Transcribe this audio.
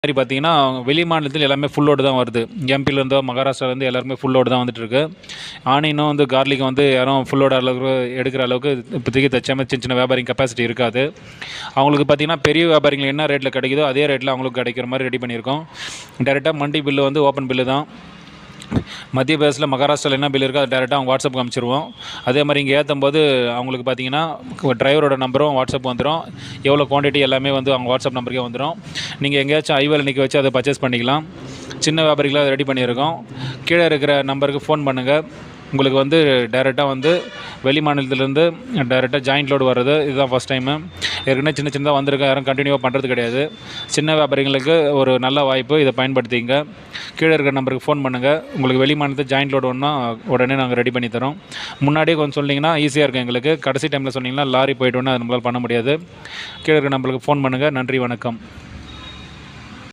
மாதிரி பார்த்தீங்கன்னா, வெளி மாநிலத்தில் எல்லாமே ஃபுல் லோடு தான் வருது. எம்பிலேருந்தோ, மகாராஷ்டிராலேருந்து எல்லாருமே ஃபுல் லோடு தான் வந்துட்டுருக்கு. ஆனியனும் வந்து கார்லிக்கும் வந்து யாரும் ஃபுல் லோடு அளவுக்கு எடுக்கிற அளவுக்கு இப்போதைக்கு தற்சமயம் சின்ன சின்ன வியாபாரிங்க கெப்பாசிட்டி இருக்காது. அவங்களுக்கு பார்த்தீங்கன்னா, பெரிய வியாபாரிகள் என்ன ரேட்டில் கிடைக்குதோ அதே ரேட்டில் அவங்களுக்கு கிடைக்கிற மாதிரி ரெடி பண்ணியிருக்கோம். டைரெக்டாக மண்டி பில்லு வந்து ஓப்பன் பில்லு தான். மத்திய பிரதேசில் மகாராஷ்டிராவில் என்ன பில் இருக்கோ அதை டேரெக்டாக அவங்க வாட்ஸ்அப்புக்கு அனுப்பிச்சிருவோம். அதே மாதிரி இங்கே ஏற்றும்போது அவங்களுக்கு பார்த்தீங்கன்னா டிரைவரோட நம்பரும் வாட்ஸ்அப் வந்துடும். எவ்வளோ குவான்டிட்டி எல்லாமே வந்து அவங்க வாட்ஸ்அப் நம்பருக்கே வந்துடும். நீங்கள் எங்கேயாச்சும் ஹைவேல நிற்க வச்சு அதை பர்ச்சேஸ் பண்ணிக்கலாம். சின்ன வியாபாரிகளாக அதை ரெடி பண்ணியிருக்கோம். கீழே இருக்கிற நம்பருக்கு ஃபோன் பண்ணுங்கள். உங்களுக்கு வந்து டைரெக்டாக வந்து வெளி மாநிலத்திலேருந்து டைரெக்டாக ஜாயிண்ட் லோடு வர்றது இதுதான் ஃபஸ்ட் டைமு. ஏற்கனவே சின்ன சின்னதாக வந்திருக்க யாரும் கண்டினியூவாக பண்ணுறது கிடையாது. சின்ன வியாபாரிகளுக்கு ஒரு நல்ல வாய்ப்பு, இதை பயன்படுத்திங்க. கீழே இருக்கிற நம்பருக்கு ஃபோன் பண்ணுங்கள். உங்களுக்கு வெளி மாநிலத்தில் ஜாயிண்ட் லோடு ஒன்றா உடனே நாங்கள் ரெடி பண்ணி தரோம். முன்னாடியே கொஞ்சம் சொன்னீங்கன்னா ஈஸியாக இருக்கும் எங்களுக்கு. கடைசி டைமில் சொன்னீங்கன்னா லாரி போய்ட்டோன்னா அது நம்மளால் பண்ண முடியாது. கீழே இருக்கிற நம்பருக்கு ஃபோன் பண்ணுங்கள். நன்றி, வணக்கம்.